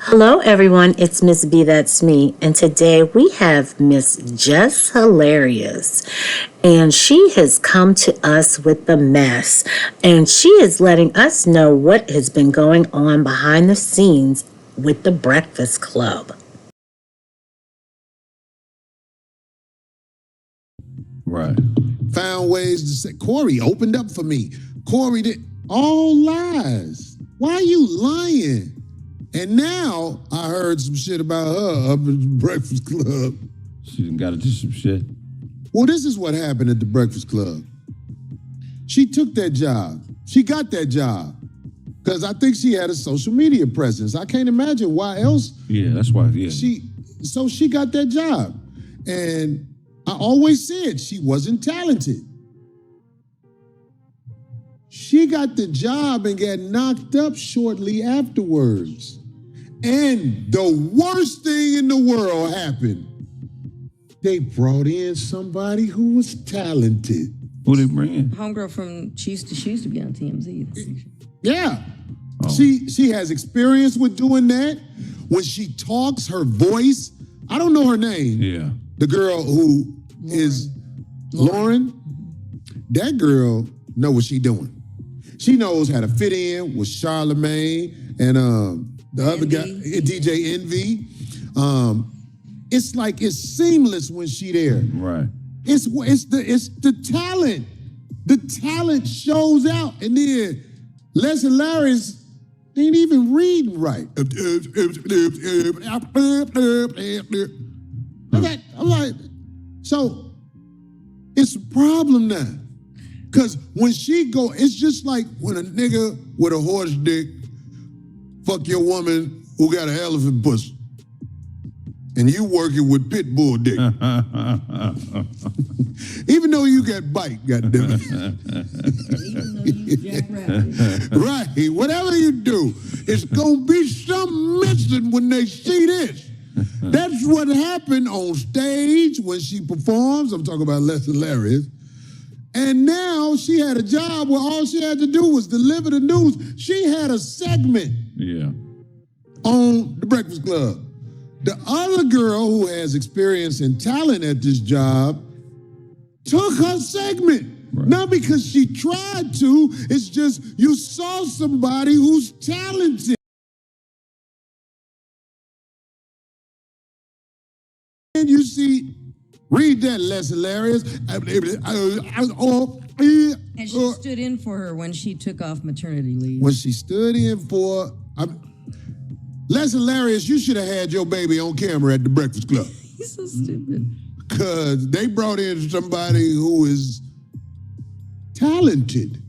Hello, everyone. It's Miss B. That's me. And today we have Miss Jess Hilarious. And she has come to us with the mess. And she is letting us know what has been going on behind the scenes with the Breakfast Club. Right. Found ways to say, Corey opened up for me. Corey did all lies. Why are you lying? And now I heard some shit about her up at the Breakfast Club. She done got into some shit. Well, this is what happened at the Breakfast Club. She took that job. She got that job. Because I think she had a social media presence. I can't imagine why else. Yeah, that's why, yeah. So she got that job. And I always said she wasn't talented. She got the job and got knocked up shortly afterwards. And the worst thing in the world happened. They brought in somebody who was talented. Who they bring in? Homegirl from she used to be on TMZ. Yeah. Oh. She has experience with doing that. When she talks, her voice, I don't know her name. Yeah. The girl who is Lauren. That girl know what she doing. She knows how to fit in with Charlemagne and the other guy, DJ Envy. It's like it's seamless when she there. Right. It's the talent. The talent shows out, and then Les Hilarious ain't even reading right. I'm like, so it's a problem now. Cause when she go, it's just like when a nigga with a horse dick fuck your woman who got an elephant pussy. And you working with pit bull dick. Even though you got bite, goddammit. Right, whatever you do, it's gonna be something missing when they see this. That's what happened on stage when she performs. I'm talking about Les Hilarious. And now she had a job where all she had to do was deliver the news. She had a segment on the Breakfast Club. The other girl who has experience and talent at this job took her segment. Right. Not because she tried to, it's just you saw somebody who's talented. And you see, read that, Les Hilarious. And she stood in for her when she took off maternity leave. When she stood in for... Les Hilarious, you should have had your baby on camera at the Breakfast Club. He's so stupid. Because they brought in somebody who is talented.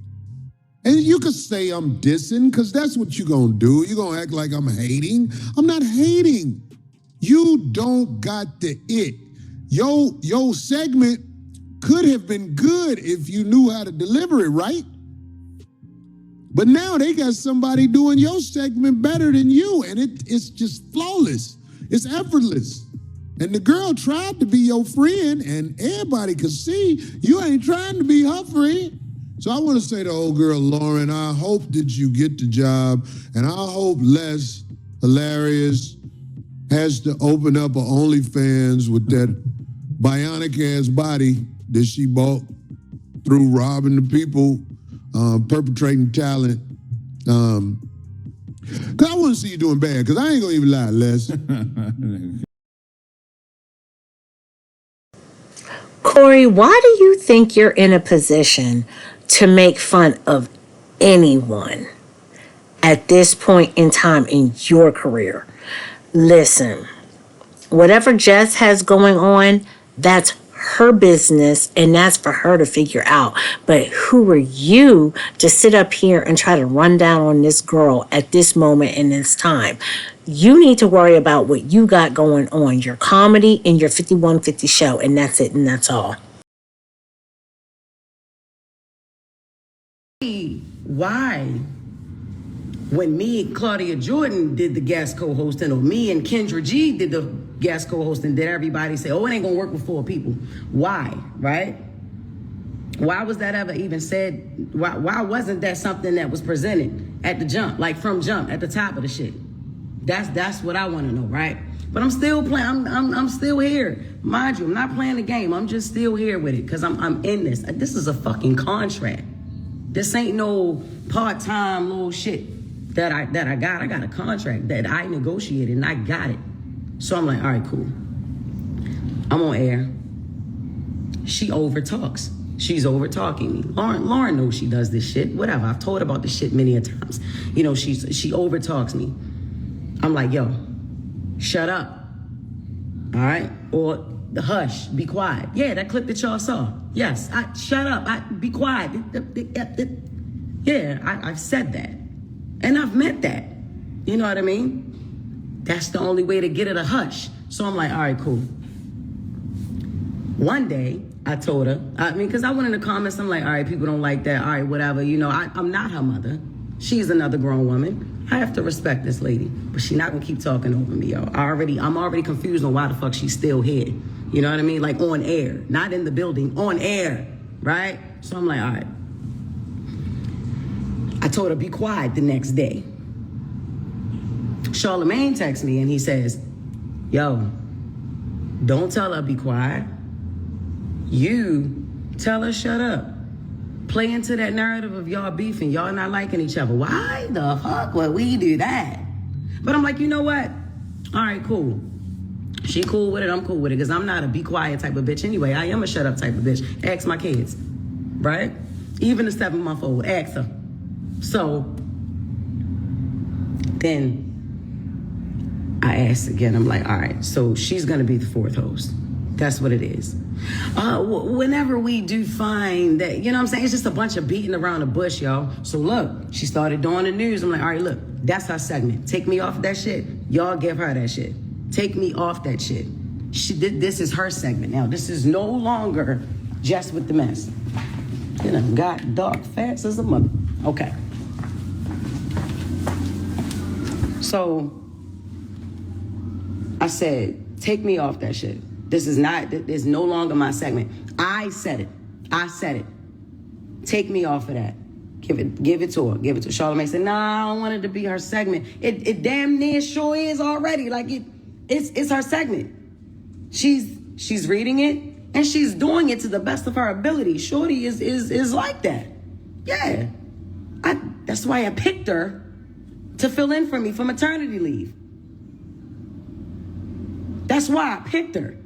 And you could say I'm dissing, because that's what you're going to do. You're going to act like I'm hating. I'm not hating. You don't got the it. Your segment could have been good if you knew how to deliver it, right? But now they got somebody doing your segment better than you, and it's just flawless. It's effortless. And the girl tried to be your friend, and everybody could see you ain't trying to be her friend. So I want to say to old girl Lauren, I hope that you get the job, and I hope Les Hilarious has to open up an OnlyFans with that bionic-ass body that she bought through robbing the people, perpetrating talent. Because I want to see you doing bad, because I ain't going to even lie, Les. Corey, why do you think you're in a position to make fun of anyone at this point in time in your career? Listen, whatever Jess has going on, that's her business, and that's for her to figure out. But who are you to sit up here and try to run down on this girl at this moment in this time? You need to worry about what you got going on, your comedy and your 5150 show, and that's it, and that's all. Why? When me and Claudia Jordan did the guest co-hosting, or me and Kendra G did the guest co-hosting, did everybody say, oh, it ain't gonna work with 4 people? Why, right? Why was that ever even said? Why wasn't that something that was presented at the jump, like from jump, at the top of the shit? That's what I want to know, right? But I'm still playing. I'm still here, mind you. I'm not playing the game. I'm just still here with it because I'm in this. This is a fucking contract. This ain't no part-time little shit that I got. I got a contract that I negotiated and I got it. So I'm like, all right, cool. I'm on air. She overtalks. She's over-talking me. Lauren knows she does this shit. Whatever. I've told her about this shit many a times. You know, she over-talks me. I'm like, yo, shut up. All right? Or hush, be quiet. Yeah, that clip that y'all saw. Yes, shut up. Be quiet. Yeah, I've said that. And I've meant that. You know what I mean? That's the only way to get it a hush. So I'm like, all right, cool. One day, I told her, because I went in the comments, I'm like, all right, people don't like that. All right, whatever. You know, I'm not her mother. She's another grown woman. I have to respect this lady, but she's not gonna keep talking over me, yo. I'm already confused on why the fuck she's still here. You know what I mean? Like on air, not in the building, on air, right? So I'm like, all right. I told her, be quiet the next day. Charlamagne texts me and he says, yo, don't tell her be quiet. You tell her shut up. Play into that narrative of y'all beefing, y'all not liking each other. Why the fuck would we do that? But I'm like, you know what? All right, cool. She cool with it, I'm cool with it, because I'm not a be quiet type of bitch anyway. I am a shut up type of bitch. Ask my kids, right? Even the 7-month-old, ask her. So then I asked again, I'm like, all right, so she's gonna be the fourth host. That's what it is. Whenever we do find that, you know what I'm saying? It's just a bunch of beating around the bush, y'all. So look, she started doing the news. I'm like, all right, look, that's her segment. Take me off that shit. Y'all give her that shit. Take me off that shit. This is her segment now. This is no longer Jess with the mess. You know, got dark fast as a mother. Okay. So I said, take me off that shit. This is no longer my segment. I said it. Take me off of that. Give it to her. Give it to her. Charlamagne said, nah, I don't want it to be her segment. It damn near sure is already. Like it's her segment. She's reading it and she's doing it to the best of her ability. Shorty is like that. Yeah. That's why I picked her to fill in for me for maternity leave. That's why I picked her.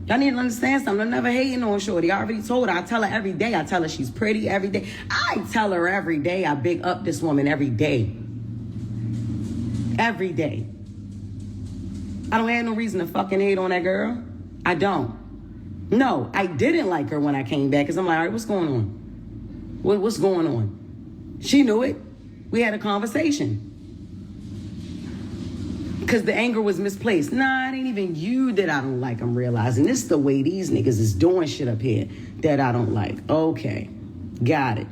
Y'all need to understand something. I'm never hating on Shorty. I already told her. I tell her every day. I tell her she's pretty every day. I tell her every day. I big up this woman every day. Every day. I don't have no reason to fucking hate on that girl. I don't. No, I didn't like her when I came back because I'm like, all right, what's going on? What's going on? She knew it. We had a conversation. Because the anger was misplaced. Nah, it ain't even you that I don't like. I'm realizing this is the way these niggas is doing shit up here that I don't like. Okay, got it.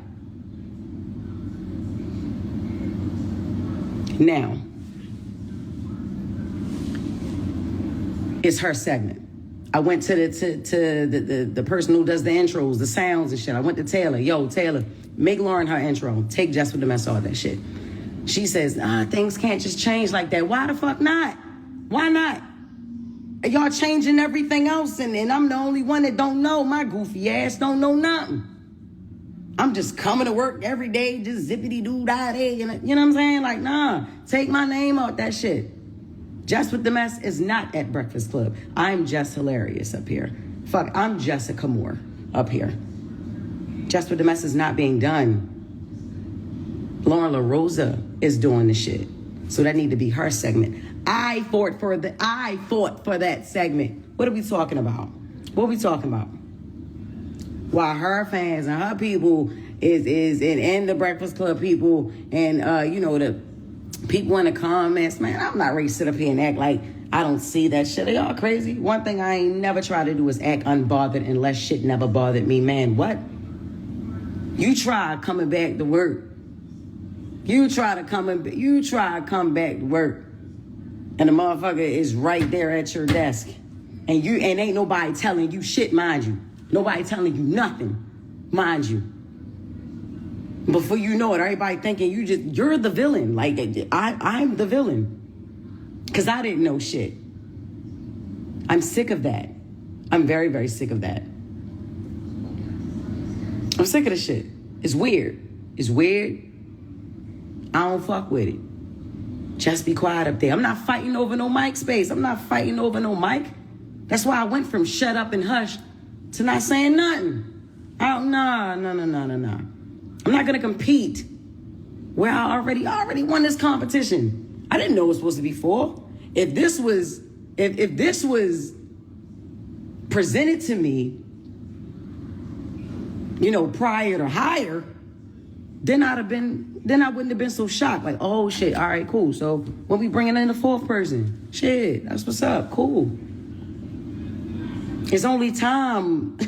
Now, it's her segment. I went to the person who does the intros, the sounds and shit. I went to Taylor. Yo, Taylor, make Lauren her intro. Take Jess with the mess, all that shit. She says, things can't just change like that. Why the fuck not? Why not? Y'all changing everything else, and I'm the only one that don't know. My goofy ass don't know nothing. I'm just coming to work every day, just zippity-doo-dah-day. You know what I'm saying? Like, nah, take my name out that shit. Jess with the Mess is not at Breakfast Club. I'm Jess Hilarious up here. Fuck, I'm Jessica Moore up here. Jess with the Mess is not being done. Lauren LaRosa is doing the shit. So that need to be her segment. I fought for that segment. What are we talking about? While her fans and her people and the Breakfast Club people and the people in the comments, man, I'm not ready to sit up here and act like I don't see that shit. Are y'all crazy? One thing I ain't never tried to do is act unbothered unless shit never bothered me. Man, what? You try coming back to work. You try to come back to work, and the motherfucker is right there at your desk, and ain't nobody telling you shit, mind you. Nobody telling you nothing, mind you. Before you know it, everybody thinking you're the villain. Like, I'm the villain. Because I didn't know shit. I'm sick of that. I'm very, very sick of that. I'm sick of the shit. It's weird. It's weird. I don't fuck with it. Just be quiet up there. I'm not fighting over no mic space. I'm not fighting over no mic. That's why I went from shut up and hush to not saying nothing. Nah. I'm not gonna compete where I already won this competition. I didn't know it was supposed to be 4. If this was presented to me, prior to higher, then I wouldn't have been so shocked. Like, oh shit, all right, cool. So when we bringing in the 4th person, shit, that's what's up, cool. It's only time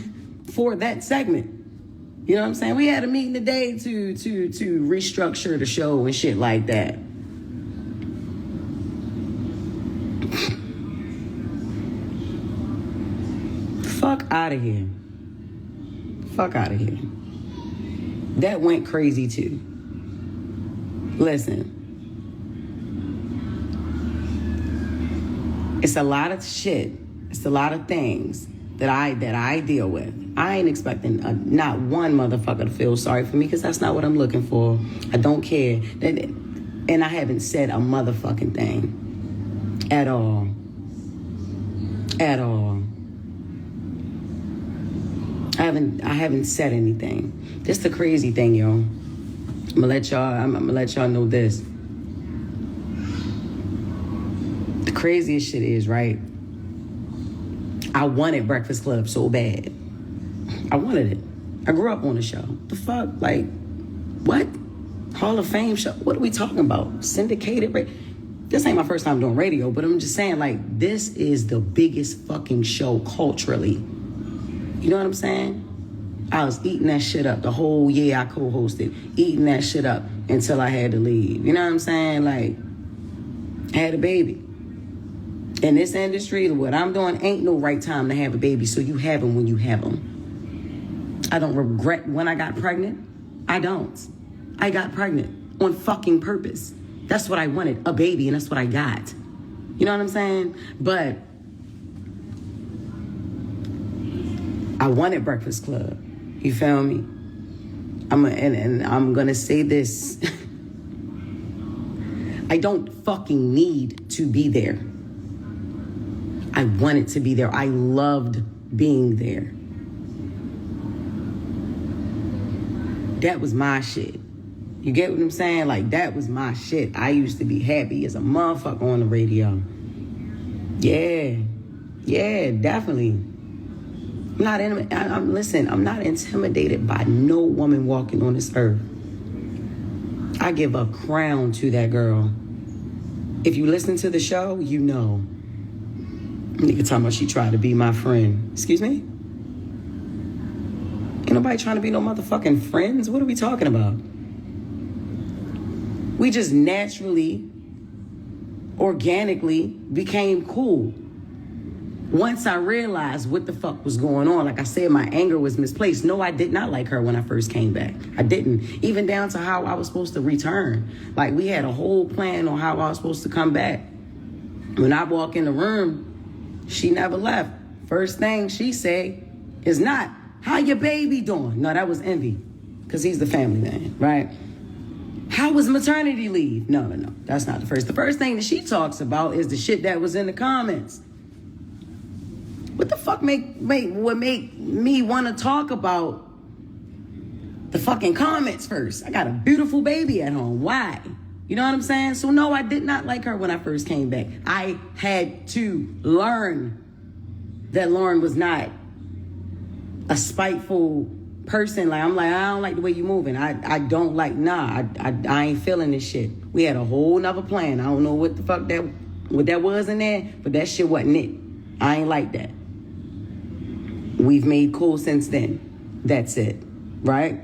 for that segment. You know what I'm saying? We had a meeting today to restructure the show and shit like that. Fuck out of here. Fuck out of here. That went crazy too. Listen. It's a lot of shit. It's a lot of things that I deal with. I ain't expecting not one motherfucker to feel sorry for me, because that's not what I'm looking for. I don't care. And I haven't said a motherfucking thing. At all. At all. I haven't said anything. This the crazy thing, yo. I'm gonna let y'all know this. The craziest shit is, right? I wanted Breakfast Club so bad. I wanted it. I grew up on the show. The fuck? Like, what? Hall of Fame show? What are we talking about? Syndicated radio? This ain't my first time doing radio, but I'm just saying, like, this is the biggest fucking show culturally. You know what I'm saying? I was eating that shit up the whole year I co-hosted. Eating that shit up until I had to leave. You know what I'm saying? Like, I had a baby. In this industry, what I'm doing ain't no right time to have a baby, so you have them when you have them. I don't regret when I got pregnant. I don't. I got pregnant on fucking purpose. That's what I wanted, a baby, and that's what I got. You know what I'm saying? But I wanted Breakfast Club. You feel me? I'm gonna say this. I don't fucking need to be there. I wanted to be there. I loved being there. That was my shit. You get what I'm saying? Like, that was my shit. I used to be happy as a motherfucker on the radio. Yeah, definitely. I'm not intimidated by no woman walking on this earth. I give a crown to that girl. If you listen to the show, you know. Nigga talking about she tried to be my friend. Excuse me? Ain't nobody trying to be no motherfucking friends. What are we talking about? We just naturally, organically became cool. Once I realized what the fuck was going on, like I said, my anger was misplaced. No, I did not like her when I first came back. I didn't. Even down to how I was supposed to return. Like, we had a whole plan on how I was supposed to come back. When I walk in the room, she never left. First thing she say is not, how your baby doing? No, that was Envy, because he's the family man, right? How was maternity leave? No, that's not the first. The first thing that she talks about is the shit that was in the comments. What the fuck would make me want to talk about the fucking comments first? I got a beautiful baby at home. Why? You know what I'm saying? So no, I did not like her when I first came back. I had to learn that Lauren was not a spiteful person. Like, I'm like, I don't like the way you moving. I don't like, I ain't feeling this shit. We had a whole nother plan. I don't know what the fuck what that was in there, but that shit wasn't it. I ain't like that. We've made cool since then. That's it, right?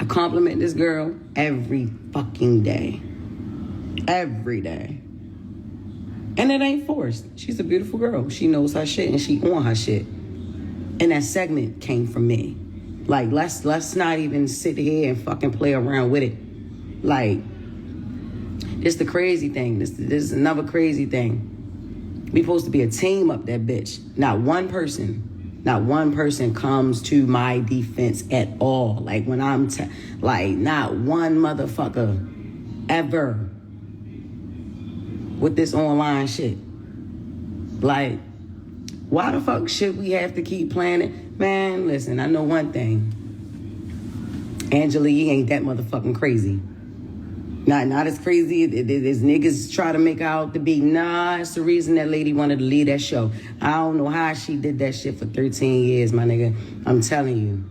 I compliment this girl every fucking day. Every day. And it ain't forced. She's a beautiful girl. She knows her shit and she on her shit. And that segment came from me. Like, let's not even sit here and fucking play around with it. Like, this the crazy thing. This is another crazy thing. We supposed to be a team up that bitch. Not one person comes to my defense at all. Like, when I'm, like, not one motherfucker ever with this online shit. Like, why the fuck should we have to keep playing it? Man, listen, I know one thing. Angela Yee ain't that motherfucking crazy. Not as crazy as niggas try to make out to be. Nah, it's the reason that lady wanted to leave that show. I don't know how she did that shit for 13 years, my nigga. I'm telling you.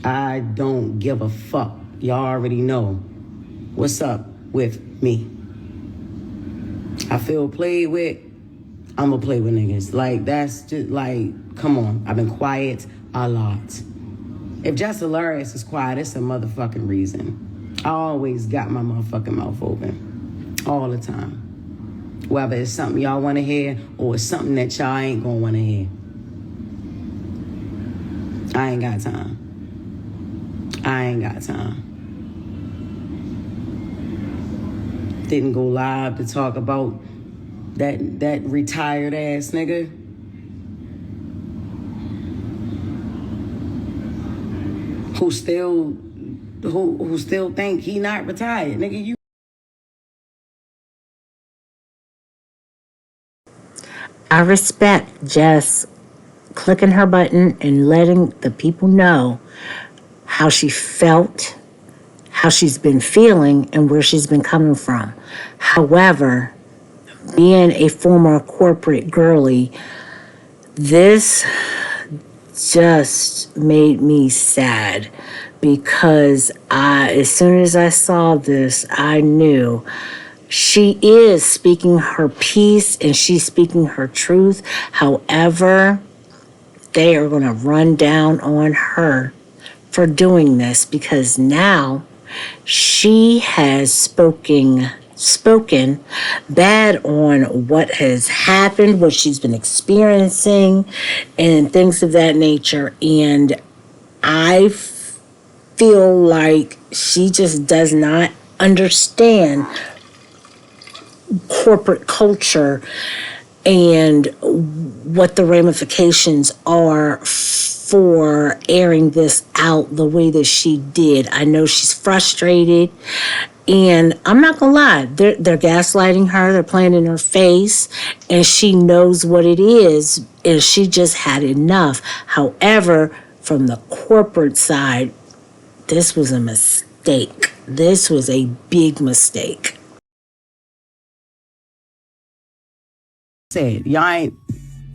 I don't give a fuck. Y'all already know what's up with me. I feel played with. I'm gonna play with niggas. Like, that's just like, come on. I've been quiet a lot. If Jess Hilarious is quiet, it's a motherfucking reason. I always got my motherfucking mouth open. All the time. Whether it's something y'all want to hear or it's something that y'all ain't gonna want to hear. I ain't got time. Didn't go live to talk about that retired ass nigga. Who still think he not retired. Nigga, you. I respect Jess clicking her button and letting the people know how she felt, how she's been feeling, and where she's been coming from. However, being a former corporate girly, this just made me sad because as soon as I saw this, I knew she is speaking her piece and she's speaking her truth. However, they are going to run down on her for doing this because now she has spoken bad on what has happened, what she's been experiencing, and things of that nature. And I feel like she just does not understand corporate culture and what the ramifications are for airing this out the way that she did. I know she's frustrated, and I'm not gonna lie, they're gaslighting her, they're playing in her face, and she knows what it is, and she just had enough. However, from the corporate side, this was a mistake. This was a big mistake. Said, y'all ain't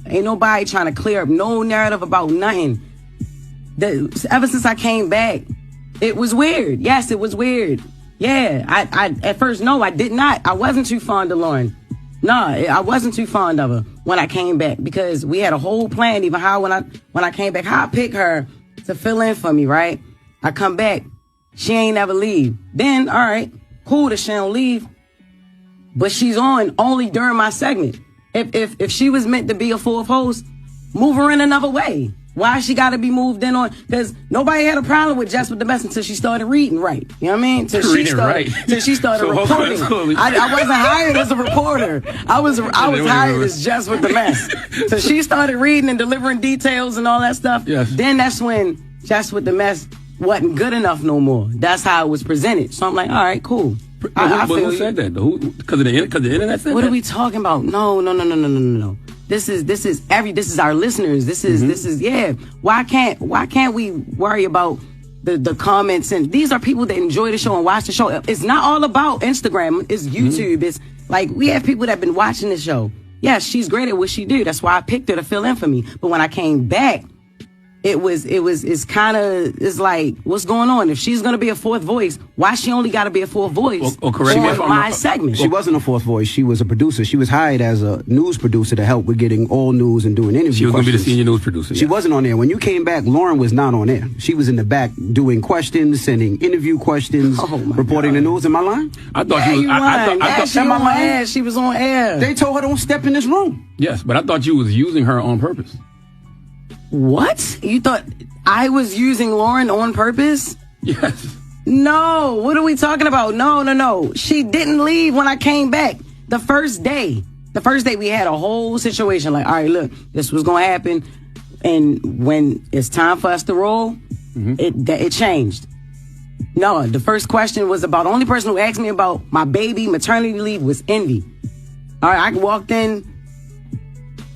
nobody trying to clear up no narrative about nothing. Ever since I came back, it was weird. Yes, it was weird. Yeah, I at first, no, I did not. I wasn't too fond of Lauren. Nah, I wasn't too fond of her when I came back because we had a whole plan, even how when I came back, how I pick her to fill in for me, right? I come back, she ain't never leave. Then, all right, cool that she don't leave, but she's on only during my segment. If she was meant to be a fourth host, move her in another way. Why she got to be moved in on? Because nobody had a problem with Jess with the Mess until she started reading right. You know what I mean? Till she started reporting. I wasn't hired as a reporter. I was hired as Jess with the Mess. So she started reading and delivering details and all that stuff. Yes. Then that's when Jess with the Mess wasn't good enough no more. That's how it was presented. So I'm like, all right, cool. Who said that though? Because the internet said that? What are we talking about? No. This is our listeners. This is yeah. Why can't we worry about the comments? And these are people that enjoy the show and watch the show. It's not all about Instagram. It's YouTube. It's like we have people that have been watching the show. Yes, she's great at what she do. That's why I picked her to fill in for me. But when I came back, it's like, what's going on? If she's going to be a fourth voice, why she only got to be a fourth voice correct me if on my segment? She wasn't a fourth voice. She was a producer. She was hired as a news producer to help with getting all news and doing interviews. She was going to be the senior news producer. She wasn't on there. When you came back, Lauren was not on there. She was in the back doing questions, sending interview questions, reporting the news. Am I lying? I thought she was. She was on air. They told her don't step in this room. Yes, but I thought you was using her on purpose. What? You thought I was using Lauren on purpose? Yes. No. What are we talking about? No. She didn't leave when I came back. The first day we had a whole situation like, all right, look, this was going to happen. And when it's time for us to roll, it changed. No, the first question was about, the only person who asked me about my baby maternity leave was Envy. All right, I walked in.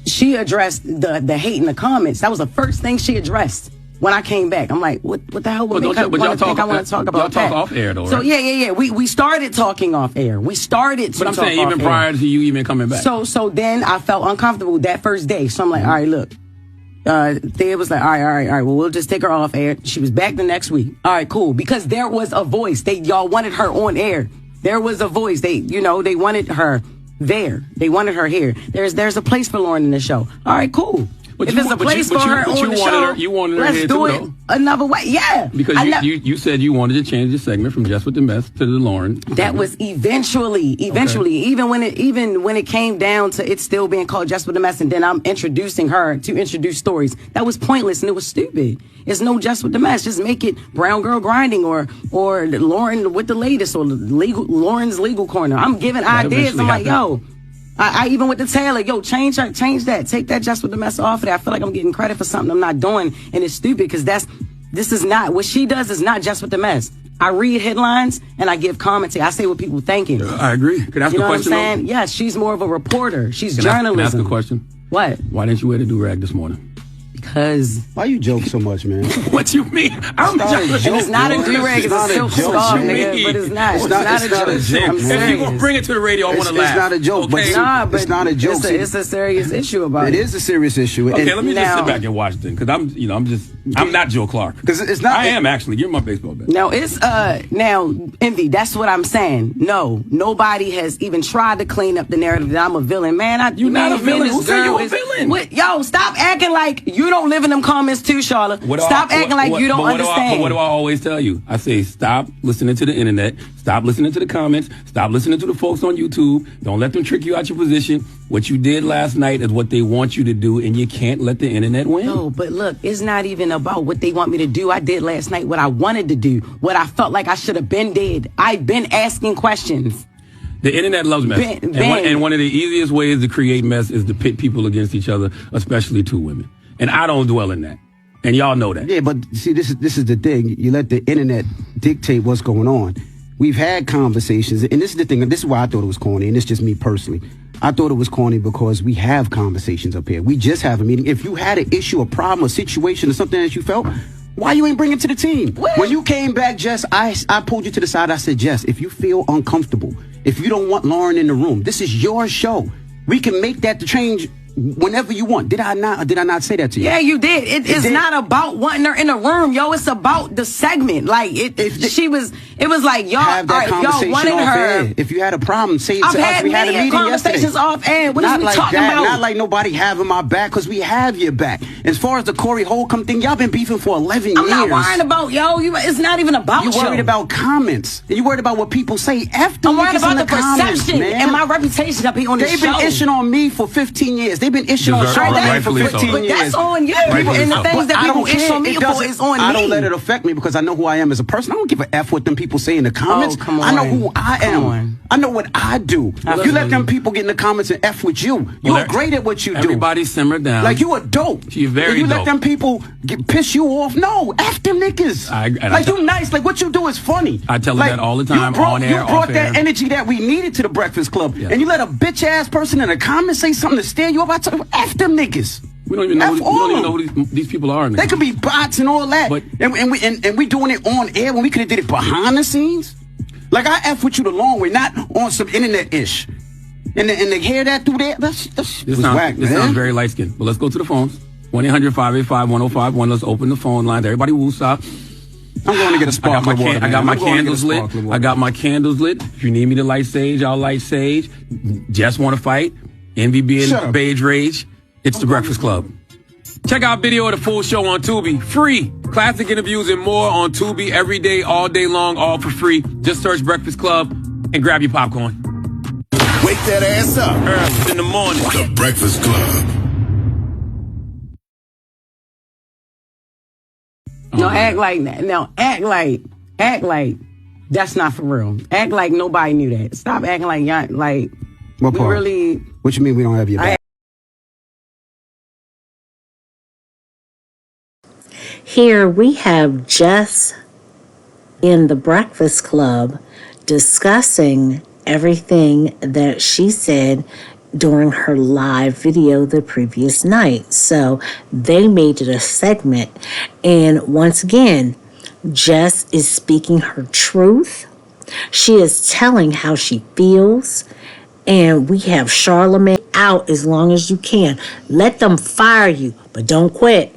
She addressed the hate in the comments. That was the first thing she addressed when I came back. I'm like, what the hell would make her want to think I want to talk about that? Y'all talk off air, though, right? So, yeah. We started talking off air. But I'm saying even prior to you even coming back. So then I felt uncomfortable that first day. So I'm like, all right, look. Thea was like, all right. Well, we'll just take her off air. She was back the next week. All right, cool. Because there was a voice. Y'all wanted her on air. There was a voice. They wanted her there. They wanted her here. There's a place for Lauren in the show. All right, cool. If there's a place for her on the show, you wanted her let's here do too, it though. Another way. Yeah. Because you said you wanted to change the segment from Jess with the Mess to the Lauren. That was eventually, okay. even when it came down to it still being called Jess with the Mess, and then I'm introducing her to introduce stories. That was pointless and it was stupid. It's no Jess with the Mess. Just make it Brown Girl Grinding or Lauren with the latest or Lauren's Legal Corner. I'm giving ideas. I'm like, yo. I even with the Taylor, change that. Take that Just with the Mess off of that. I feel like I'm getting credit for something I'm not doing, and it's stupid because this is not what she does. Is not Just with the Mess. I read headlines and I give commentary. I say what people thinking. I agree. Could I ask a question? You know what I'm saying? Yes, she's more of a reporter. She's journalism. Can I ask a question? What? Why didn't you wear the do-rag this morning? Because. Why you joke so much, man? What you mean? It's not a do-rag. It's a silk scarf, nigga. But it's not. It's not a joke. I'm serious. If you gonna bring it to the radio, I want to laugh. It's not a joke. Okay. But it's not a joke. It's a serious issue about it. It is a serious issue. Okay, let me just sit back and watch then, because I'm not Joe Clark. Because it's not. I am actually. You're my baseball bet. Now now Envy. That's what I'm saying. No, nobody has even tried to clean up the narrative that I'm a villain. Man, you're not a villain. Who said you a villain? Yo, stop acting like you don't live in them comments too, Charlotte. Stop acting like you don't understand. But what do I always tell you? I say stop listening to the internet. Stop listening to the comments. Stop listening to the folks on YouTube. Don't let them trick you out your position. What you did last night is what they want you to do, and you can't let the internet win. No, but look, it's not even about what they want me to do. I did last night what I wanted to do, what I felt like I should have been did. I've been asking questions. The internet loves mess. And one of the easiest ways to create mess is to pit people against each other, especially two women. And I don't dwell in that. And y'all know that. Yeah, but see, this is the thing. You let the internet dictate what's going on. We've had conversations, and this is the thing. This is why I thought it was corny, and it's just me personally. I thought it was corny because we have conversations up here. We just have a meeting. If you had an issue, a problem, a situation, or something that you felt, why you ain't bring it to the team? What? When you came back, Jess, I pulled you to the side. I said, Jess, if you feel uncomfortable, if you don't want Lauren in the room, this is your show. We can make that the change whenever you want. Did I not say that to you? Yeah, you did. It's not about wanting her in the room, yo. It's about the segment. Like it was like y'all. Have that conversation y'all wanted off her. Air. If you had a problem, say it to us. We had a meeting conversations yesterday. off air. What not is we like talking that. about? Not like nobody having my back, because we have your back. As far as the Corey Holcomb thing, y'all been beefing for 11 years. I'm not worried about it's not even about you. You worried about comments. And you worried about what people say after. I'm worried about the comments, perception man. and my reputation to be on the show. They've been ishing on me for 15 years. They've been ishing on Charlotte for 15 years. That's on you. And the things that people ish on me for is on me. I don't let it affect me because I know who I am as a person. I don't give a F what them people say in the comments. Oh, come on. I know who I am. I know what I do. If you let them people get in the comments and F with you, you're great at what you do. Everybody simmer down. Like you are dope. You're very you dope. let them people piss you off. No, F them niggas. You nice. Like what you do is funny. I tell them that all the time on air, You brought that energy that we needed to the Breakfast Club. Yeah. And you let a bitch ass person in the comments say something to steer you up. I tell you, F them niggas. We don't even know who these people are. They could be bots and all that. But, and we doing it on air when we could have did it behind the scenes. Like I F with you the long way, not on some internet ish. And to hear that through there, this whack, man. This sounds very light skinned. But let's go to the phones. 1-800-585-1051. Let's open the phone lines. Everybody will stop. I'm going to get a sparkler water. I got my candles lit. I got my candles lit. If you need me to light sage, I'll light sage. Jess want to fight. Envy being beige rage. It's the Breakfast Club. Check out video of the full show on Tubi. Free. Classic interviews and more on Tubi every day, all day long, all for free. Just search Breakfast Club and grab your popcorn. Wake that ass up. Early in the morning. The Breakfast Club. No, act like that. No, act like that's not for real. Act like nobody knew that. Stop acting like y'all, like, What we part? really. What you mean we don't have your back? Here we have Jess in the Breakfast Club discussing everything that she said during her live video the previous night. So they made it a segment. And once again, Jess is speaking her truth. She is telling how she feels. And we have Charlamagne out as long as you can. Let them fire you, but don't quit.